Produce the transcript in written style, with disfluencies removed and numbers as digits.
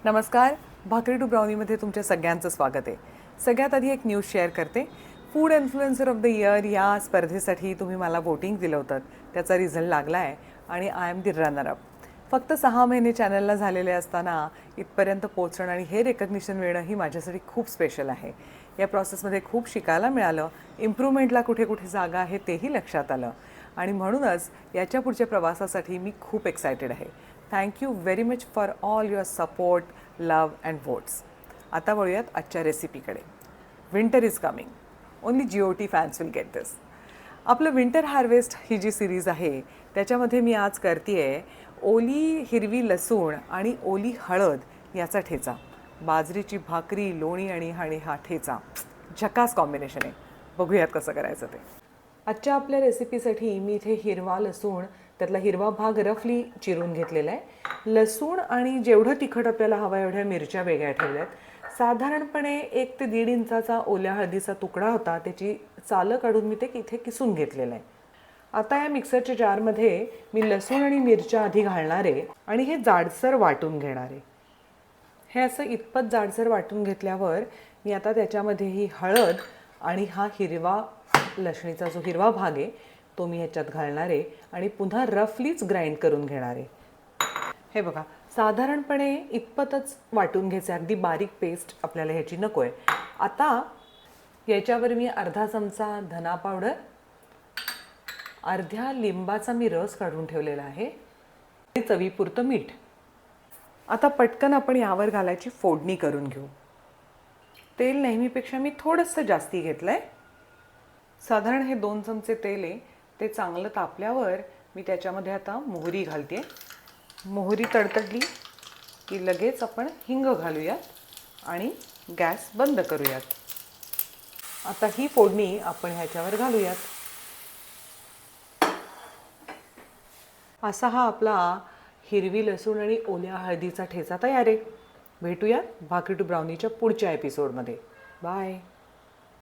नमस्कार. भाकरी टू ब्राउनीमध्ये तुमच्या सगळ्यांचं स्वागत आहे. सगळ्यात आधी एक न्यूज शेअर करते. Food influencer of the year या स्पर्धेसाठी तुम्ही मला वोटिंग दिलं होतं. त्याचा रिझल्ट लागला आहे आणि I am the runner up. फक्त 6 महिने चॅनलला झालेले असताना इथपर्यंत पोहोचणं आणि हे रेकग्निशन मिळणं ही माझ्यासाठी खूप स्पेशल आहे. या प्रोसेसमध्ये खूप शिकायला मिळालं. इम्प्रूव्हमेंटला कुठे कुठे जागा आहे तेही लक्षात आलं आणि म्हणूनच याच्या पुढच्या प्रवासासाठी मी खूप एक्सायटेड आहे. Thank you very much for all your support, love and votes. आता वळूयात आजच्या रेसिपीकडे. Winter is coming. Only GOT fans will get this. आपलं विंटर हार्वेस्ट ही जी सिरीज आहे त्याच्यामध्ये मी आज करते आहे ओली हिरवी लसूण आणि ओली हळद याचा ठेचा. बाजरीची भाकरी, लोणी आणि हा ठेचा झकास कॉम्बिनेशन आहे. बघूयात कसं करायचं ते. आजच्या आपल्या रेसिपीसाठी मी इथे हिरवा लसूण, त्यातला हिरवा भाग रफली चिरून घेतलेला आहे. लसूण आणि जेवढं तिखट आपल्याला हवा एवढ्या मिरच्या वेगळ्या ठेवल्यात. साधारणपणे 1 ते 1.5 इंचाचा ओल्या हळदीचा तुकडा होता, त्याची सालं काढून मी ते इथे किसून घेतलेलं आहे. आता या मिक्सरच्या जारमध्ये मी लसूण आणि मिरच्या आधी घालणार आहे आणि हे जाडसर वाटून घेणार आहे. हे असं इतपत जाडसर वाटून घेतल्यावर मी आता त्याच्यामध्ये ही हळद आणि हा हिरवा लसणीचा जो हिरवा भाग आहे तो मी ह्याच्यात घालणार आहे आणि पुन्हा रफलीच ग्राइंड करून घेणार आहे. हे बघा, साधारणपणे इतपतच वाटून घ्यायचं, अगदी बारीक पेस्ट आपल्याला ह्याची नको आहे. आता याच्यावर मी अर्धा चमचा धना पावडर, अर्ध्या लिंबाचा मी रस काढून ठेवलेला आहे, चवीपुरतं मीठ. आता पटकन आपण यावर घालायची फोडणी करून घेऊ. तेल नेहमीपेक्षा मी थोडंसं जास्ती घेतलं आहे. साधारण हे 2 चमचे तेल आहे. ते चांगलं तापल्यावर मी त्याच्यामध्ये आता मोहरी घालते. मोहरी तडतडली की लगेच आपण हिंग घालूयात आणि गॅस बंद करूयात. आता ही फोडणी आपण ह्याच्यावर घालूयात. असा हा आपला हिरवी लसूण आणि ओल्या हळदीचा ठेचा तयार आहे. भेटूयात भाकरी टू ब्राउनीच्या पुढच्या एपिसोडमध्ये. बाय.